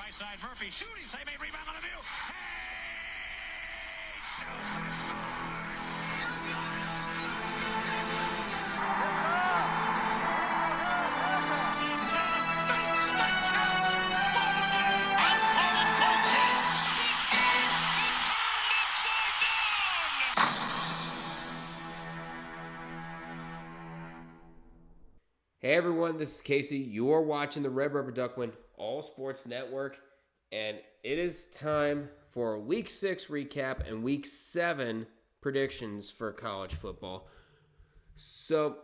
high side. Murphy shooting, save a rebound on the view. Hey everyone, this is Casey. You are watching the Red Rubber Duckwind All Sports Network, and it is time for a Week 6 recap and Week 7 predictions for college football. So,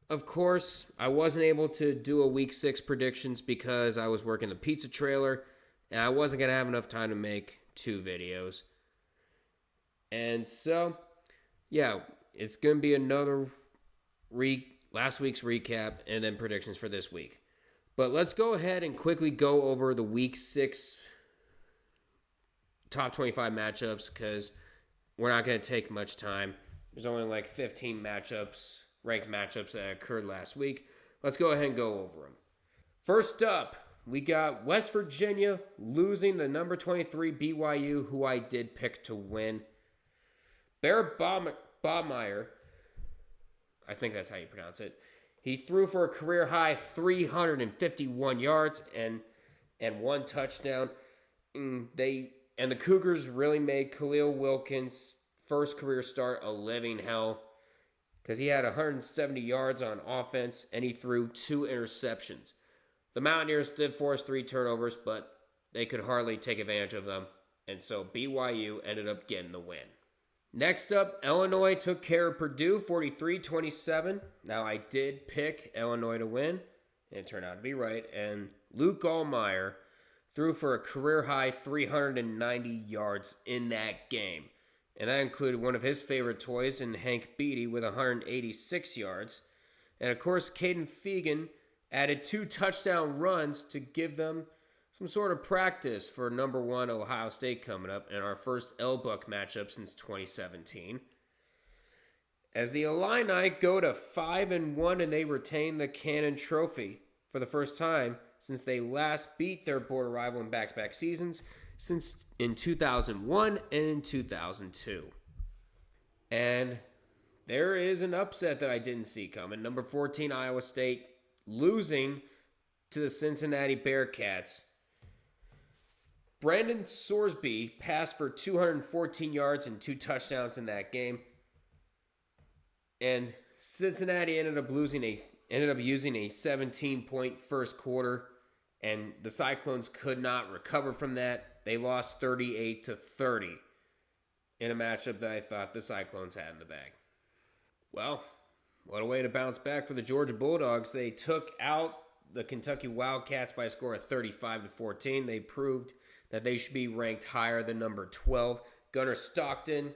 of course, I wasn't able to do a Week 6 predictions because I was working the pizza trailer, and I wasn't going to have enough time to make 2 videos. And so, yeah, it's going to be another last week's recap and then predictions for this week. But let's go ahead and quickly go over the Week 6 top 25 matchups because we're not going to take much time. There's only like 15 matchups, ranked matchups that occurred last week. Let's go ahead and go over them. First up, we got West Virginia losing the number 23 BYU, who I did pick to win. Barrett Baumeier, I think that's how you pronounce it. He threw for a career-high 351 yards and 1 touchdown. The Cougars really made Khalil Wilkins' first career start a living hell because he had 170 yards on offense and he threw 2 interceptions. The Mountaineers did force 3 turnovers, but they could hardly take advantage of them, and so BYU ended up getting the win. Next up, Illinois took care of Purdue 43-27. Now, I did pick Illinois to win, and it turned out to be right. And Luke Allmeyer threw for a career-high 390 yards in that game. And that included one of his favorite toys in Hank Beatty with 186 yards. And, of course, Caden Fegan added 2 touchdown runs to give them some sort of practice for number 1 Ohio State coming up in our first L-Buck matchup since 2017. As the Illini go to 5-1 and they retain the Cannon Trophy for the first time since they last beat their border rival in back-to-back seasons since in 2001 and in 2002. And there is an upset that I didn't see coming. Number 14 Iowa State losing to the Cincinnati Bearcats. Brandon Sorsby passed for 214 yards and 2 touchdowns in that game. And Cincinnati ended up using a 17-point first quarter, and the Cyclones could not recover from that. They lost 38-30 in a matchup that I thought the Cyclones had in the bag. Well, what a way to bounce back for the Georgia Bulldogs. They took out the Kentucky Wildcats by a score of 35-14. They proved that they should be ranked higher than number 12. Gunnar Stockton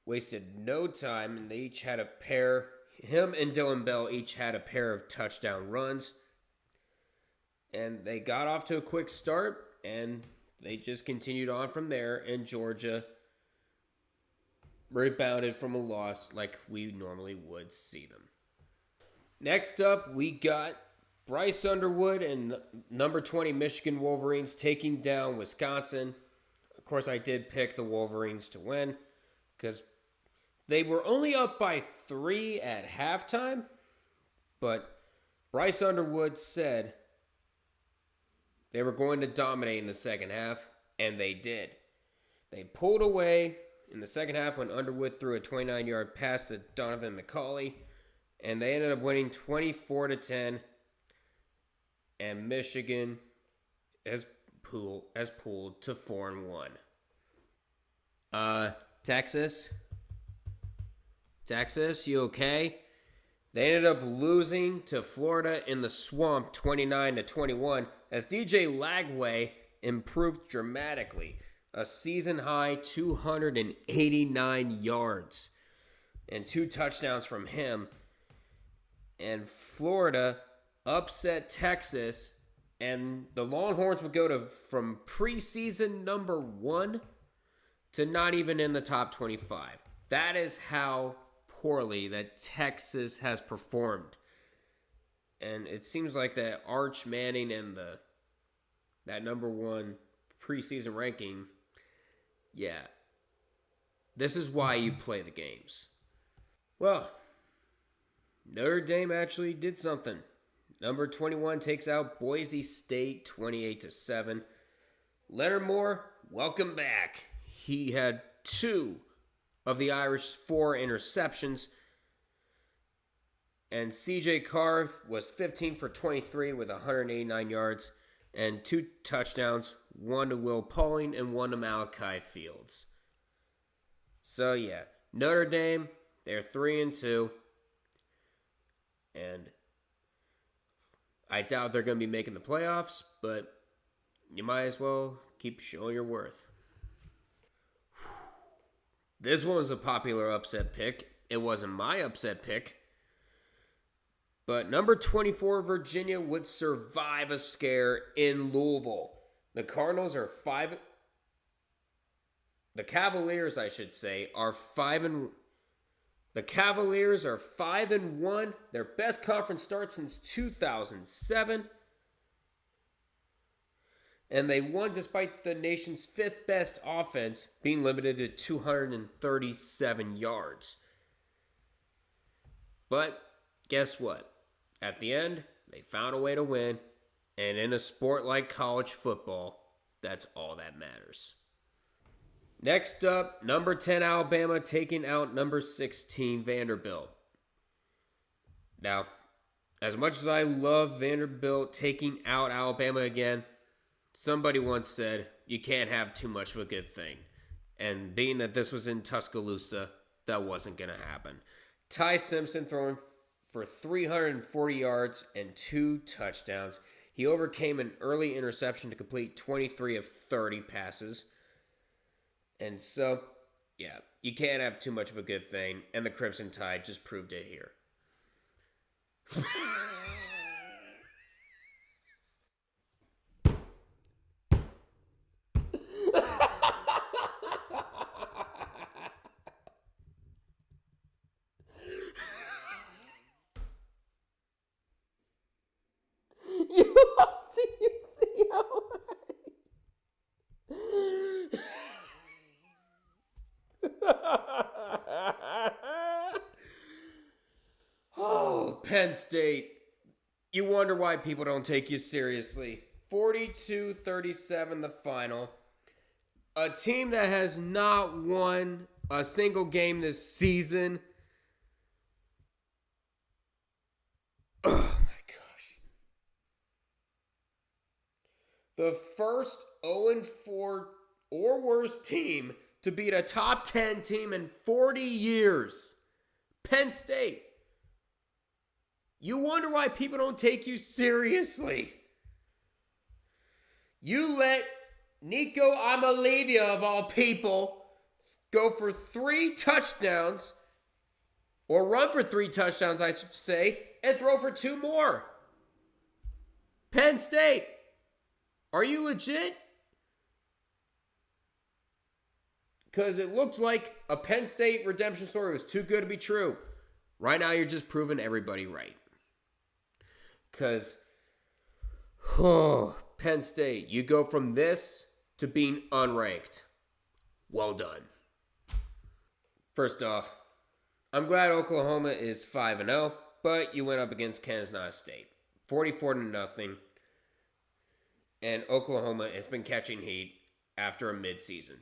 wasted no time, and they each had a pair. Him and Dylan Bell each had a pair of touchdown runs. And they got off to a quick start, and they just continued on from there, and Georgia rebounded from a loss like we normally would see them. Next up, we got Bryce Underwood and number 20 Michigan Wolverines taking down Wisconsin. Of course, I did pick the Wolverines to win because they were only up by 3 at halftime. But Bryce Underwood said they were going to dominate in the second half, and they did. They pulled away in the second half when Underwood threw a 29-yard pass to Donovan McCauley, and they ended up winning 24-10. And Michigan has pulled to 4-1. Texas, you okay? They ended up losing to Florida in the Swamp 29-21 as DJ Lagway improved dramatically. A season-high 289 yards and 2 touchdowns from him. And Florida upset Texas, and the Longhorns would go from preseason number 1 to not even in the top 25. That is how poorly that Texas has performed. And it seems like that Arch Manning and the that number one preseason ranking, yeah, this is why you play the games. Well, Notre Dame actually did something. Number 21 takes out Boise State 28-7. Leonard Moore, welcome back. He had 2 of the Irish 4 interceptions. And CJ Carr was 15 for 23 with 189 yards and 2 touchdowns, 1 to Will Pauling and 1 to Malachi Fields. So yeah, Notre Dame, they're 3-2. And I doubt they're going to be making the playoffs, but you might as well keep showing your worth. This one was a popular upset pick. It wasn't my upset pick. But number 24, Virginia, would survive a scare in Louisville. The Cavaliers, I should say, are 5-1. Their best conference start since 2007. And they won despite the nation's 5th best offense being limited to 237 yards. But guess what? At the end, they found a way to win. And in a sport like college football, that's all that matters. Next up, number 10 Alabama taking out number 16 Vanderbilt. Now, as much as I love Vanderbilt taking out Alabama again, somebody once said, you can't have too much of a good thing. And being that this was in Tuscaloosa, that wasn't going to happen. Ty Simpson throwing for 340 yards and 2 touchdowns. He overcame an early interception to complete 23 of 30 passes. And so, yeah, you can't have too much of a good thing. And the Crimson Tide just proved it here. You lost to UCLA. Oh, Penn State. You wonder why people don't take you seriously. 42-37 the final. A team that has not won a single game this season. Oh my gosh. The first 0-4 or worse team to beat a top 10 team in 40 years. Penn State. You wonder why people don't take you seriously. You let Nico Amalevia, of all people, go for 3 touchdowns, or run for 3 touchdowns, I should say, and throw for 2 more. Penn State, are you legit? Because it looked like a Penn State redemption story was too good to be true. Right now, you're just proving everybody right. Because, Penn State, you go from this to being unranked. Well done. First off, I'm glad Oklahoma is 5-0, but you went up against Kansas State. 44-0. And Oklahoma has been catching heat after a midseason.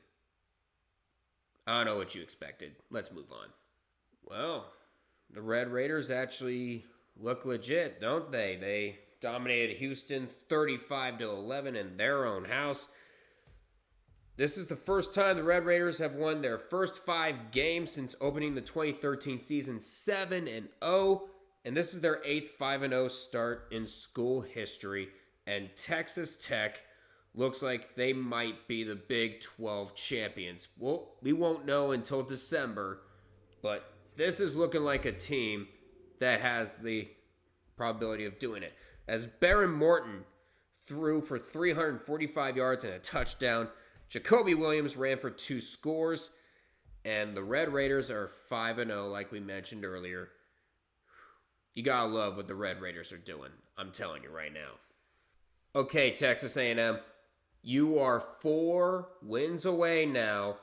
I don't know what you expected. Let's move on. Well, the Red Raiders actually look legit, don't they? They dominated Houston 35-11 in their own house. This is the first time the Red Raiders have won their first 5 games since opening the 2013 season 7-0. And this is their 8th 5-0 start in school history. And Texas Tech looks like they might be the Big 12 champions. Well, we won't know until December. But this is looking like a team that has the probability of doing it. As Baron Morton threw for 345 yards and a touchdown, Jacoby Williams ran for 2 scores, and the Red Raiders are 5-0 like we mentioned earlier. You gotta love what the Red Raiders are doing. I'm telling you right now. Okay, Texas A&M, You are 4 wins away now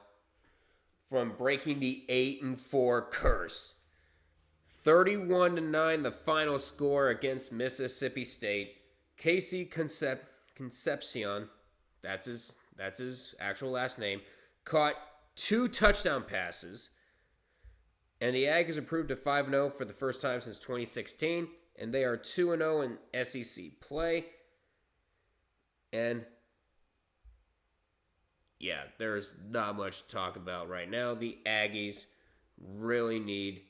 from breaking the 8-4 curse. 31-9, the final score against Mississippi State. Casey Concepcion, that's his actual last name, caught 2 touchdown passes. And the Aggies improved to 5-0 for the first time since 2016. And they are 2-0 in SEC play. And yeah, there's not much to talk about right now. The Aggies really need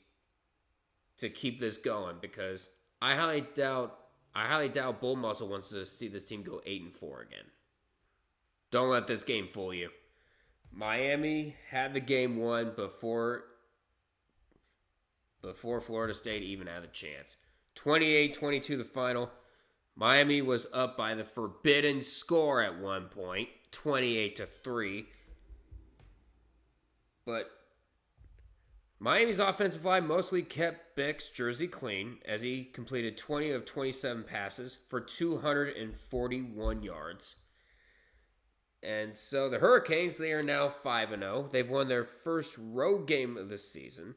to keep this going because I highly doubt Bull Muscle wants to see this team go 8-4 again. Don't let this game fool you. Miami had the game won before Florida State even had a chance. 28-22 the final. Miami was up by the forbidden score at one point, 28-3. But Miami's offensive line mostly kept Bick's jersey clean as he completed 20 of 27 passes for 241 yards. And so the Hurricanes, they are now 5-0. They've won their first road game of the season.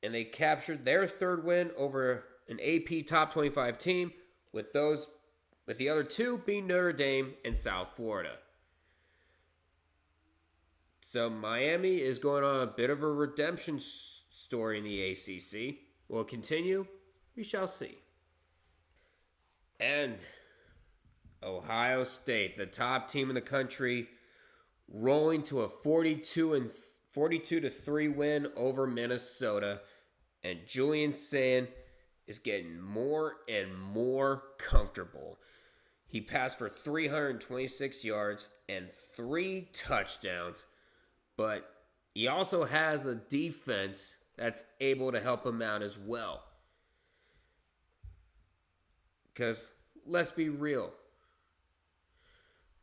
And they captured their third win over an AP top 25 team, with the other 2 being Notre Dame and South Florida. So Miami is going on a bit of a redemption story in the ACC. Will it continue? We shall see. And Ohio State, the top team in the country, rolling to a 42-3 win over Minnesota, and Julian Sand is getting more and more comfortable. He passed for 326 yards and 3 touchdowns, but he also has a defense that's able to help him out as well. Because let's be real,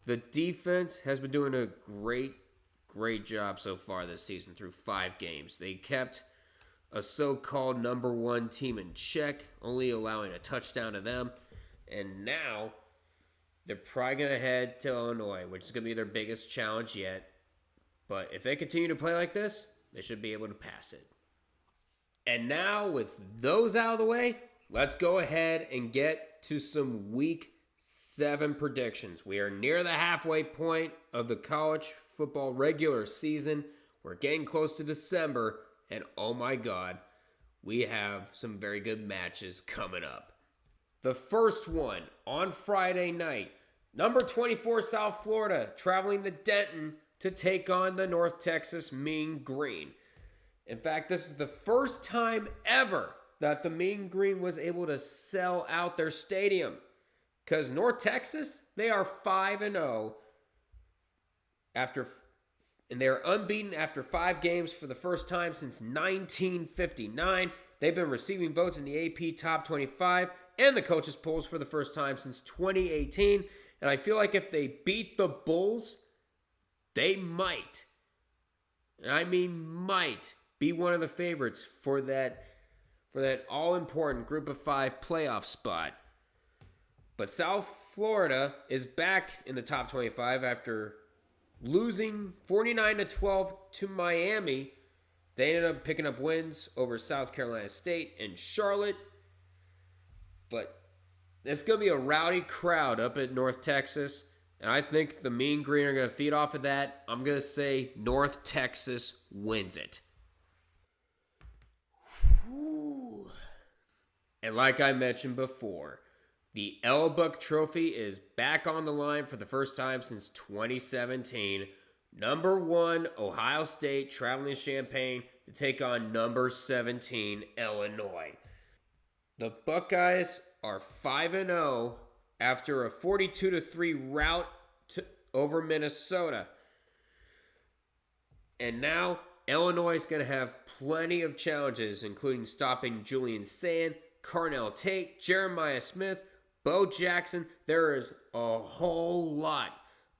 the defense has been doing a great job so far this season through 5 games. They kept a so-called number 1 team in check, only allowing a touchdown to them. And now they're probably going to head to Illinois, which is going to be their biggest challenge yet. But if they continue to play like this, they should be able to pass it. And now, with those out of the way, let's go ahead and get to some Week 7 predictions. We are near the halfway point of the college football regular season. We're getting close to December, and oh my God, we have some very good matches coming up. The first one on Friday night, number 24 South Florida traveling to Denton to take on the North Texas Mean Green. In fact, this is the first time ever that the Mean Green was able to sell out their stadium. Because North Texas, they are 5-0 and they're unbeaten after 5 games for the first time since 1959. They've been receiving votes in the AP Top 25 and the coaches' polls for the first time since 2018. And I feel like if they beat the Bulls, they might, and I mean might, be one of the favorites for that all-important Group of 5 playoff spot. But South Florida is back in the top 25 after losing 49-12 to Miami. They ended up picking up wins over South Carolina State and Charlotte. But it's going to be a rowdy crowd up at North Texas. And I think the Mean Green are going to feed off of that. I'm going to say North Texas wins it. Whew. And like I mentioned before, the Ella Buck Trophy is back on the line for the first time since 2017. Number 1, Ohio State traveling to Champaign to take on number 17, Illinois. The Buckeyes are 5-0 after a 42-3 rout over Minnesota. And now Illinois is going to have plenty of challenges, including stopping Julian Sand, Carnell Tate, Jeremiah Smith, Bo Jackson. There is a whole lot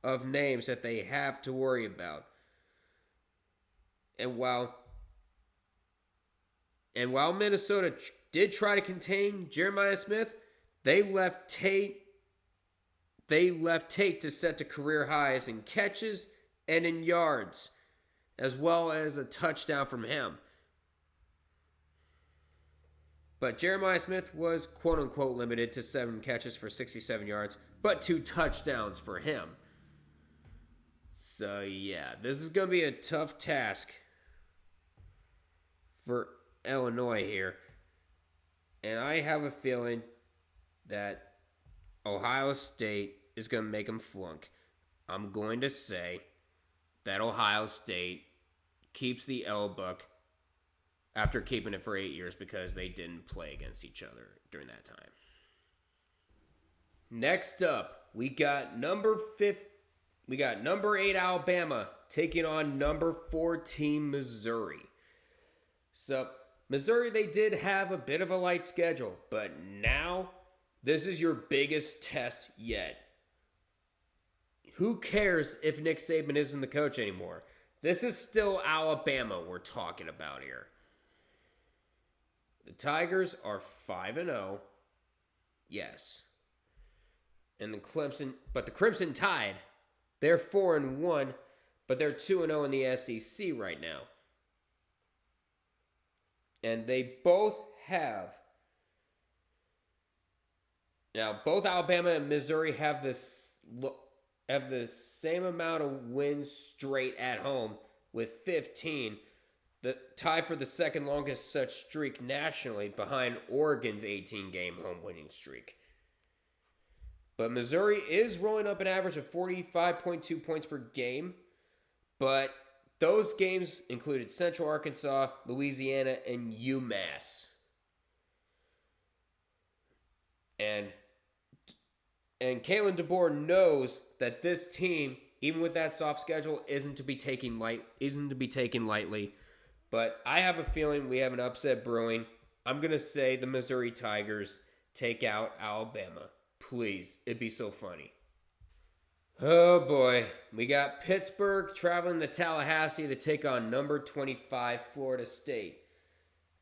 of names that they have to worry about. And while Minnesota did try to contain Jeremiah Smith, they left Tate they left Tate to set to career highs in catches and in yards, as well as a touchdown from him. But Jeremiah Smith was quote-unquote limited to 7 catches for 67 yards, but 2 touchdowns for him. So yeah, this is going to be a tough task for Illinois here. And I have a feeling that Ohio State is going to make them flunk. I'm going to say that Ohio State keeps the L book after keeping it for 8 years because they didn't play against each other during that time. Next up, we got number 8 Alabama taking on number 14 Missouri. So, Missouri, they did have a bit of a light schedule, but now this is your biggest test yet. Who cares if Nick Saban isn't the coach anymore? This is still Alabama we're talking about here. The Tigers are 5-0. Yes. And the Crimson Tide, they're 4-1, but they're 2-0 in the SEC right now. And they both have. Now, both Alabama and Missouri have the same amount of wins straight at home with 15. The tie for the second longest such streak nationally behind Oregon's 18-game home winning streak. But Missouri is rolling up an average of 45.2 points per game. But those games included Central Arkansas, Louisiana, and UMass. And Kalen DeBoer knows that this team, even with that soft schedule, isn't to be taken lightly. But I have a feeling we have an upset brewing. I'm going to say the Missouri Tigers take out Alabama. Please, it'd be so funny. Oh boy, we got Pittsburgh traveling to Tallahassee to take on number 25 Florida State.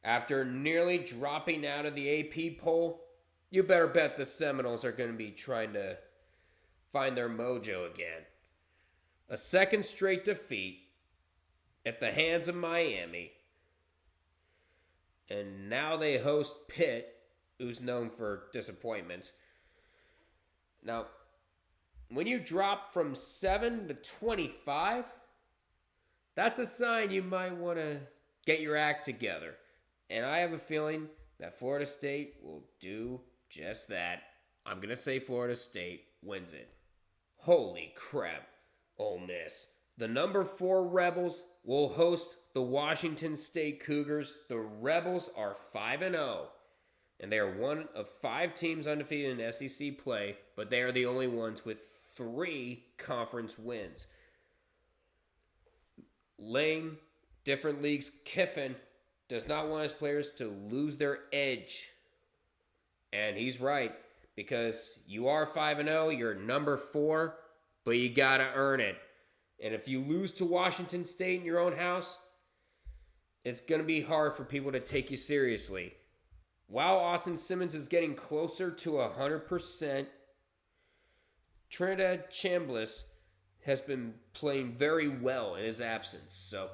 After nearly dropping out of the AP poll, you better bet the Seminoles are going to be trying to find their mojo again. A second straight defeat at the hands of Miami. And now they host Pitt, who's known for disappointments. Now, when you drop from 7 to 25, that's a sign you might want to get your act together. And I have a feeling that Florida State will do just that. I'm going to say Florida State wins it. Holy crap, Ole Miss. The number 4 Rebels will host the Washington State Cougars. The Rebels are 5-0. And they are one of 5 teams undefeated in SEC play, but they are the only ones with 3 conference wins. Lane, different leagues, Kiffin does not want his players to lose their edge. And he's right, because you are 5-0, you're number 4, but you got to earn it. And if you lose to Washington State in your own house, it's going to be hard for people to take you seriously. While Austin Simmons is getting closer to 100%, Trinidad Chambliss has been playing very well in his absence. So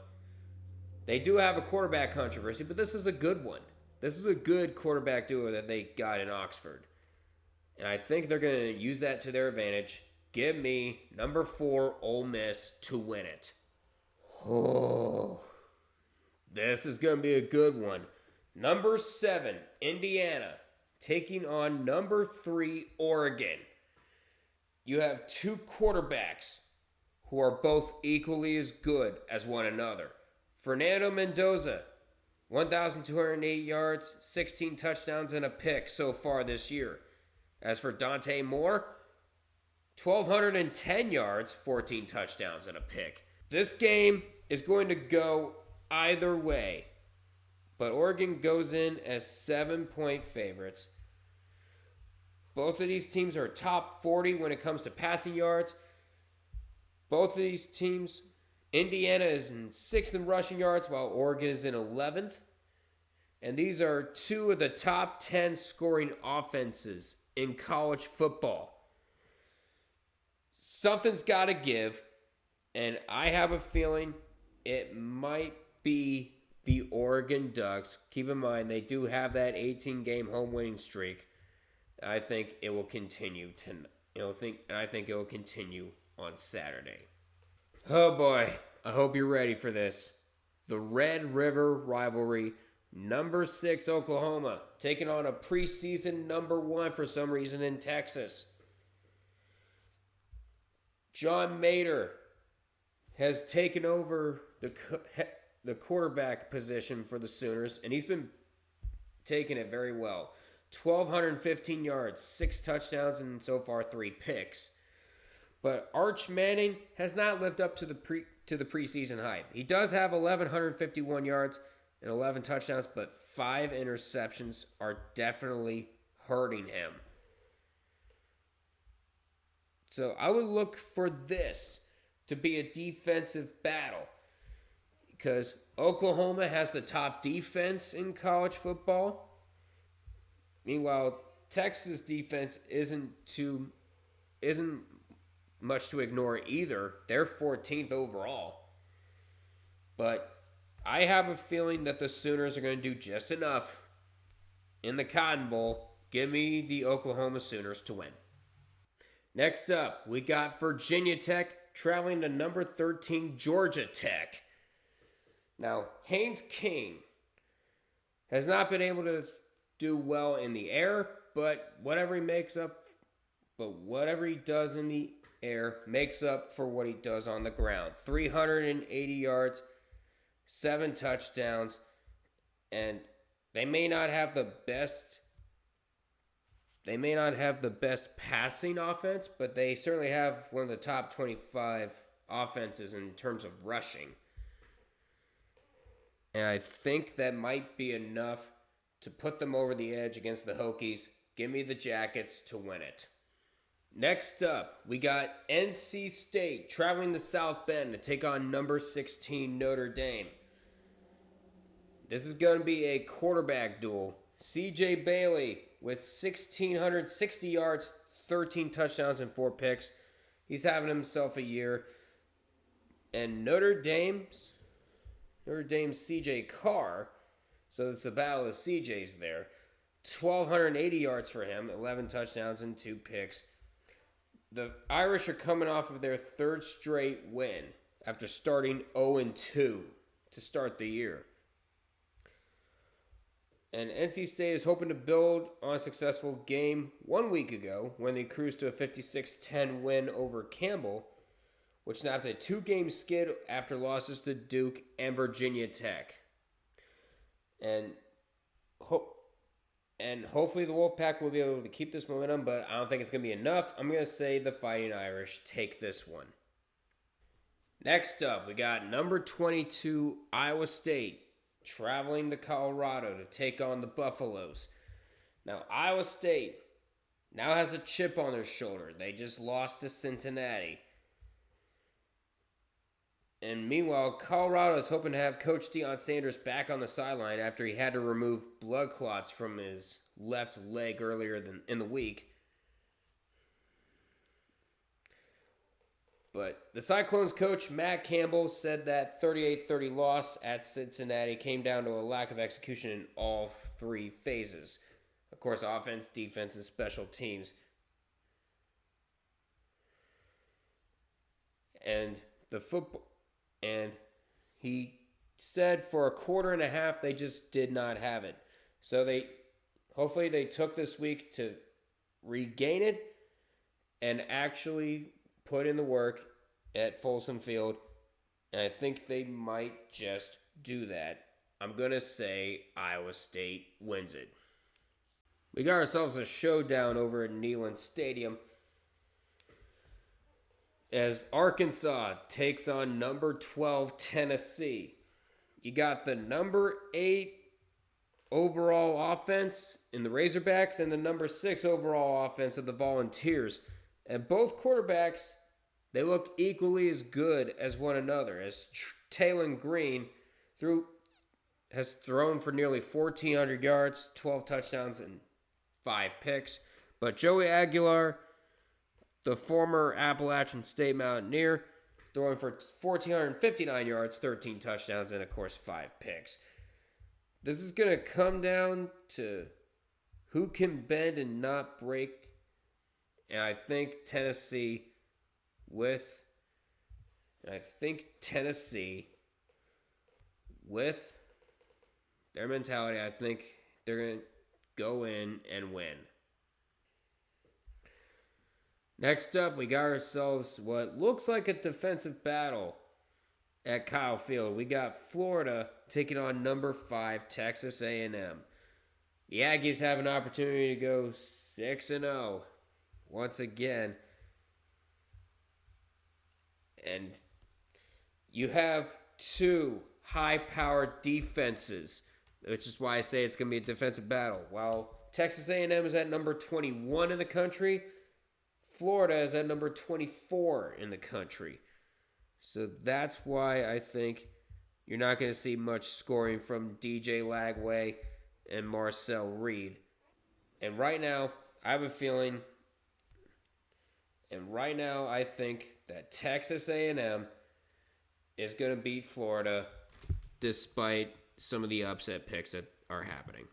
they do have a quarterback controversy, but this is a good one. This is a good quarterback duo that they got in Oxford. And I think they're going to use that to their advantage. Give me number 4 Ole Miss to win it. Oh, this is going to be a good one. Number 7, Indiana, taking on number 3, Oregon. You have 2 quarterbacks who are both equally as good as one another. Fernando Mendoza, 1,208 yards, 16 touchdowns, and a pick so far this year. As for Dante Moore, 1,210 yards, 14 touchdowns, and a pick. This game is going to go either way. But Oregon goes in as 7-point favorites. Both of these teams are top 40 when it comes to passing yards. Both of these teams, Indiana is in 6th in rushing yards, while Oregon is in 11th. And these are 2 of the top 10 scoring offenses in college football. something's got to give, and I have a feeling it might be the Oregon Ducks. Keep in mind, they do have that 18-game home winning streak. I think it will continue I think it will continue on Saturday. Oh boy, I hope you're ready for this. The Red River rivalry, number 6 Oklahoma, taking on a preseason number 1 for some reason in Texas. John Mater has taken over the quarterback position for the Sooners, and he's been taking it very well. 1,215 yards, 6 touchdowns, and so far 3 picks. But Arch Manning has not lived up to the preseason hype. He does have 1,151 yards and 11 touchdowns, but 5 interceptions are definitely hurting him. So I would look for this to be a defensive battle, because Oklahoma has the top defense in college football. Meanwhile, Texas defense isn't much to ignore either. They're 14th overall. But I have a feeling that the Sooners are going to do just enough in the Cotton Bowl. Give me the Oklahoma Sooners to win. Next up, we got Virginia Tech traveling to number 13 Georgia Tech. Now, Haynes King has not been able to do well in the air, but whatever he does in the air makes up for what he does on the ground. 380 yards, 7 touchdowns, and they may not have the best passing offense, but they certainly have one of the top 25 offenses in terms of rushing. And I think that might be enough to put them over the edge against the Hokies. Give me the Jackets to win it. Next up, we got NC State traveling to South Bend to take on number 16 Notre Dame. This is going to be a quarterback duel. C.J. Bailey with 1,660 yards, 13 touchdowns, and 4 picks. He's having himself a year. And Notre Dame's C.J. Carr, so it's a battle of CJs there. 1,280 yards for him, 11 touchdowns and 2 picks. The Irish are coming off of their 3rd straight win after starting 0-2 to start the year. And NC State is hoping to build on a successful game 1 week ago when they cruised to a 56-10 win over Campbell, which snapped a 2-game skid after losses to Duke and Virginia Tech. And hopefully the Wolfpack will be able to keep this momentum, but I don't think it's going to be enough. I'm going to say the Fighting Irish take this one. Next up, we got number 22 Iowa State traveling to Colorado to take on the Buffaloes. Now, Iowa State now has a chip on their shoulder. They just lost to Cincinnati. And meanwhile, Colorado is hoping to have Coach Deion Sanders back on the sideline after he had to remove blood clots from his left leg earlier in the week. But the Cyclones coach, Matt Campbell, said that 38-30 loss at Cincinnati came down to a lack of execution in all 3 phases. Of course, offense, defense, and special teams. And he said for a quarter and a half, they just did not have it. So hopefully they took this week to regain it and actually put in the work at Folsom Field. And I think they might just do that. I'm going to say Iowa State wins it. We got ourselves a showdown over at Neyland Stadium as Arkansas takes on number 12 Tennessee. You got the number 8 overall offense in the Razorbacks and the number 6 overall offense of the Volunteers. And both quarterbacks, they look equally as good as one another, as Taylon Green has thrown for nearly 1,400 yards, 12 touchdowns, and 5 picks. But Joey Aguilar, the former Appalachian State Mountaineer, throwing for 1,459 yards, 13 touchdowns, and of course 5 picks. This is going to come down to who can bend and not break. And I think Tennessee with their mentality, I think they're going to go in and win. Next up, we got ourselves what looks like a defensive battle at Kyle Field. We got Florida taking on number 5 Texas A&M. The Aggies have an opportunity to go 6-0 once again. And you have 2 high-powered defenses, which is why I say it's going to be a defensive battle. While Texas A&M is at number 21 in the country, Florida is at number 24 in the country. So that's why I think you're not going to see much scoring from DJ Lagway and Marcel Reed. And right now, I have a feeling, I think that Texas A&M is going to beat Florida despite some of the upset picks that are happening.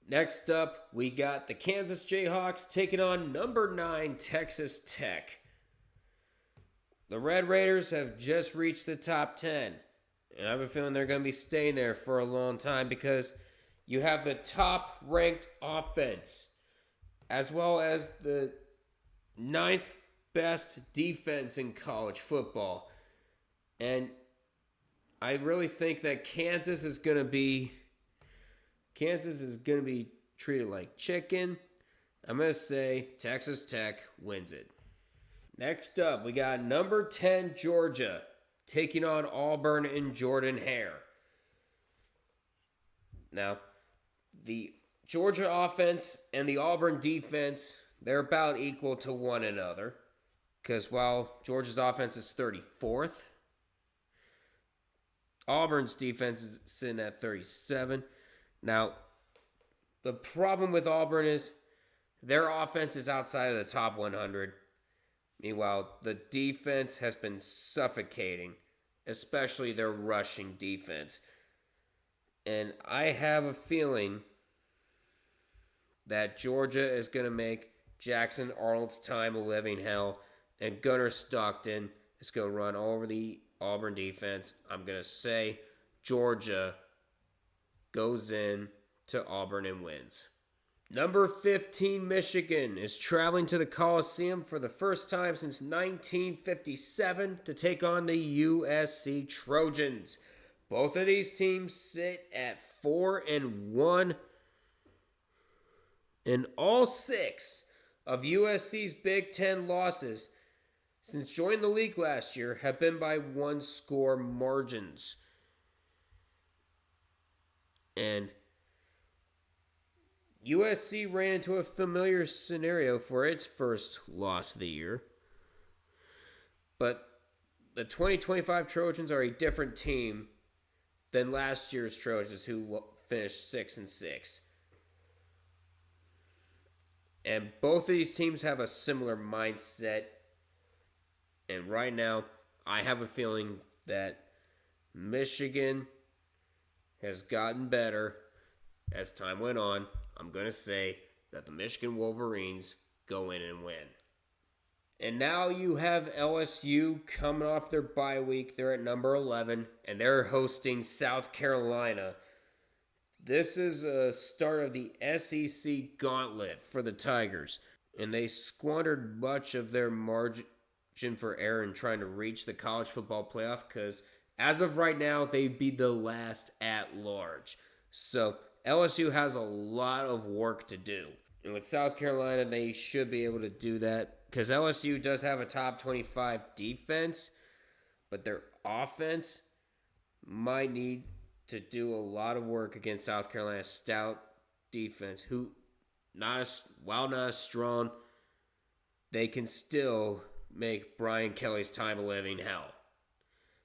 Next up, we got the Kansas Jayhawks taking on number 9 Texas Tech. The Red Raiders have just reached the top 10, and I have a feeling they're going to be staying there for a long time because you have the top-ranked offense as well as the 9th best defense in college football. And I really think that Kansas is going to be treated like chicken. I'm going to say Texas Tech wins it. Next up, we got number 10 Georgia taking on Auburn and Jordan-Hare. Now, the Georgia offense and the Auburn defense, they're about equal to one another. Because while Georgia's offense is 34th, Auburn's defense is sitting at 37. Now, the problem with Auburn is their offense is outside of the top 100. Meanwhile, the defense has been suffocating, especially their rushing defense. And I have a feeling that Georgia is going to make Jackson Arnold's time a living hell, and Gunnar Stockton is going to run all over the Auburn defense. I'm going to say Georgia goes in to Auburn and wins. Number 15, Michigan, is traveling to the Coliseum for the first time since 1957 to take on the USC Trojans. Both of these teams sit at 4-1, and all 6 of USC's Big Ten losses since joining the league last year have been by 1-score margins. And USC ran into a familiar scenario for its first loss of the year. But the 2025 Trojans are a different team than last year's Trojans, who finished 6-6. And both of these teams have a similar mindset. And right now, I have a feeling that Michigan has gotten better as time went on. I'm going to say that the Michigan Wolverines go in and win. And now you have LSU coming off their bye week. They're at number 11, and they're hosting South Carolina. This is a start of the SEC gauntlet for the Tigers, and they squandered much of their margin for error in trying to reach the college football playoff because as of right now, they'd be the last at large. So LSU has a lot of work to do. And with South Carolina, they should be able to do that because LSU does have a top 25 defense, but their offense might need to do a lot of work against South Carolina's stout defense, who, while not as strong, they can still make Brian Kelly's time a living hell.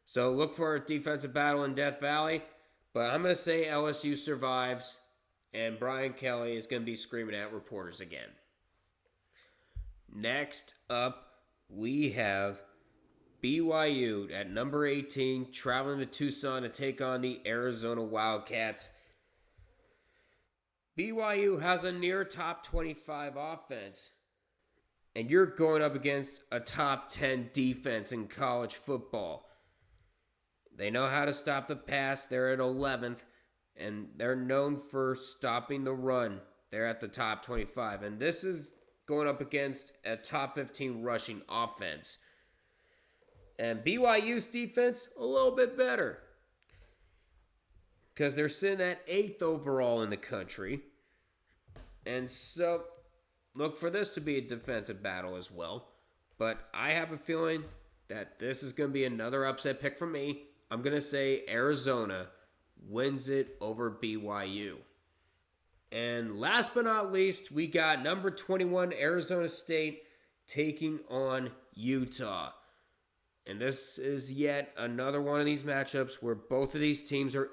So look for a defensive battle in Death Valley, but I'm going to say LSU survives, and Brian Kelly is going to be screaming at reporters again. Next up, we have BYU at number 18, traveling to Tucson to take on the Arizona Wildcats. BYU has a near top 25 offense, and you're going up against a top 10 defense in college football. They know how to stop the pass. They're at 11th, and they're known for stopping the run. They're at the top 25, and this is going up against a top 15 rushing offense. And BYU's defense, a little bit better, because they're sitting at 8th overall in the country. And so, look for this to be a defensive battle as well. But I have a feeling that this is going to be another upset pick for me. I'm going to say Arizona wins it over BYU. And last but not least, we got number 21, Arizona State, taking on Utah. And this is yet another one of these matchups where both of these teams are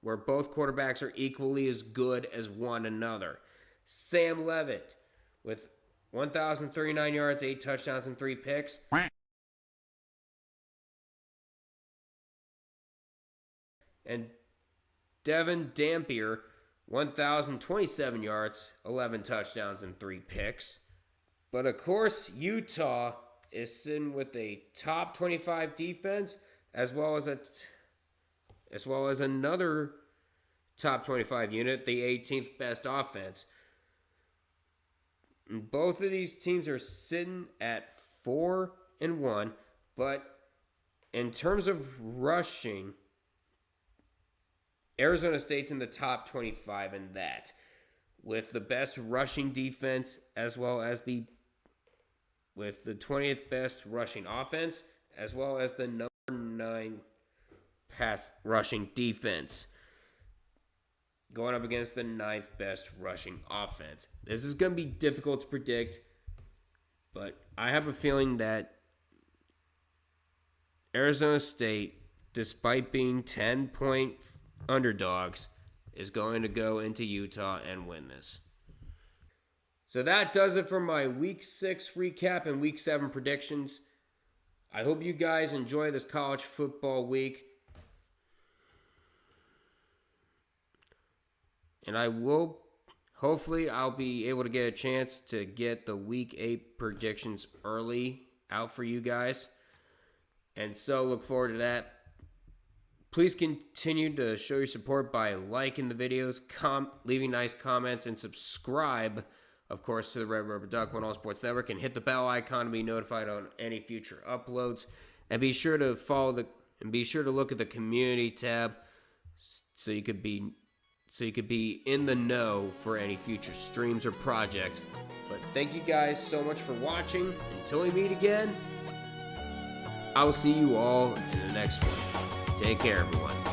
where both quarterbacks are equally as good as one another. Sam Leavitt with 1,039 yards, 8 touchdowns, and 3 picks. And Devin Dampier, 1,027 yards, 11 touchdowns, and 3 picks. But of course, Utah is sitting with a top 25 defense, as well as another top 25 unit, the 18th best offense. And both of these teams are sitting at 4-1, but in terms of rushing, Arizona State's in the top 25 in that, with the best rushing defense with the 20th best rushing offense, as well as the number 9 pass rushing defense, going up against the 9th best rushing offense. This is going to be difficult to predict, but I have a feeling that Arizona State, despite being 10-point underdogs, is going to go into Utah and win this. So that does it for my Week 6 recap and Week 7 predictions. I hope you guys enjoy this college football week. And hopefully I'll be able to get a chance to get the Week 8 predictions early out for you guys. And so look forward to that. Please continue to show your support by liking the videos, leaving nice comments, and subscribe, of course, to the Red Rubber Duck One All Sports Network, and hit the bell icon to be notified on any future uploads. And be sure to look at the community tab so you could be in the know for any future streams or projects. But thank you guys so much for watching. Until we meet again, I will see you all in the next one. Take care, everyone.